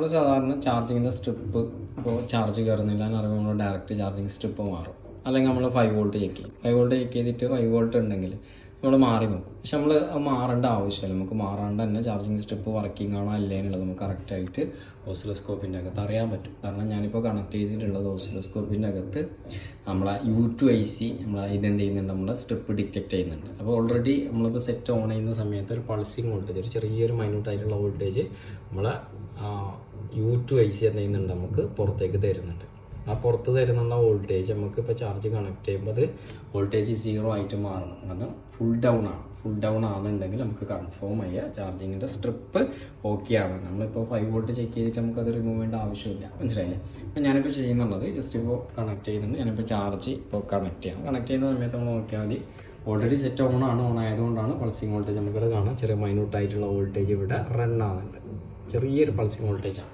നമ്മൾ സാധാരണ ചാർജിങ്ങിൻ്റെ സ്ട്രിപ്പ് ഇപ്പോൾ ചാർജ് കയറുന്നില്ല എന്ന് പറയുമ്പോൾ നമ്മൾ ഡയറക്റ്റ് ചാർജിങ് സ്ട്രിപ്പ് മാറും. അല്ലെങ്കിൽ നമ്മൾ 5 വോൾട്ട് ചെക്ക് ചെയ്യും. 5 വോൾട്ട് ചെക്ക് ചെയ്തിട്ട് 5 വോൾട്ട് ഉണ്ടെങ്കിൽ നമ്മൾ മാറി നോക്കും. പക്ഷെ നമ്മൾ മാറേണ്ട ആവശ്യമില്ല. നമുക്ക് മാറാണ്ട് തന്നെ ചാർജിങ് സ്ട്രിപ്പ് വർക്കിംഗ് ആണോ അല്ലേ എന്നുള്ളത് നമുക്ക് കറക്റ്റായിട്ട് ഓസിലോസ്കോപ്പിൻ്റെ അകത്ത് അറിയാൻ പറ്റും. കാരണം ഞാനിപ്പോൾ കണക്ട് ചെയ്തിട്ടുള്ളത് ഓസിലോസ്കോപ്പിൻ്റെ അകത്ത് നമ്മളെ U2IC നമ്മളെ ഇതെന്ത് ചെയ്യുന്നുണ്ട്, നമ്മളെ സ്ട്രിപ്പ് ഡിറ്റക്ട് ചെയ്യുന്നുണ്ട്. അപ്പോൾ ഓൾറെഡി നമ്മളിപ്പോൾ സെറ്റ് ഓൺ ചെയ്യുന്ന സമയത്ത് ഒരു പൾസിങ് വോൾട്ടേജ്, ഒരു ചെറിയൊരു മൈന്യൂട്ടായിട്ടുള്ള വോൾട്ടേജ് നമ്മളെ U2IC എന്ത് ചെയ്യുന്നുണ്ട്, നമുക്ക് പുറത്തേക്ക് തരുന്നുണ്ട്. ആ പുറത്ത് തരുന്നുള്ള വോൾട്ടേജ് നമുക്ക് ഇപ്പോൾ ചാർജ് കണക്ട് ചെയ്യുമ്പോൾ അത് വോൾട്ടേജ് 0 ആയിട്ട് മാറണം. കാരണം ഫുൾ ഡൗൺ ആണെന്നുണ്ടെങ്കിൽ നമുക്ക് കൺഫേം ചെയ്യുക ചാർജിങ്ങിൻ്റെ സ്ട്രിപ്പ് ഓക്കെ ആണ്. നമ്മളിപ്പോൾ 5 വോൾട്ട് ചെക്ക് ചെയ്തിട്ട് നമുക്കത് റിമൂവ് ചെയ്യേണ്ട ആവശ്യമില്ല. മനസ്സിലായില്ലേ? അപ്പോൾ ഞാനിപ്പോൾ ചെയ്യുന്നുള്ളത് ജസ്റ്റ് ഇപ്പോൾ കണക്ട് ചെയ്യുന്നുണ്ട്. ഞാനിപ്പോൾ ചാർജ് ഇപ്പോൾ കണക്ട് ചെയ്യാം. കണക്ട് ചെയ്യുന്ന സമയത്ത് നമ്മൾ നോക്കിയാൽ മതി, ഓൾറെഡി സെറ്റ് ഓൺ ആയതുകൊണ്ടാണ് പൾസിങ് വോൾട്ടേജ് നമുക്കിവിടെ കാണാം. ചെറിയ മൈന്യൂട്ടായിട്ടുള്ള വോൾട്ടേജ് ഇവിടെ റൺ ആവുന്നുണ്ട്. ചെറിയൊരു പൾസിങ് വോൾട്ടേജാണ്.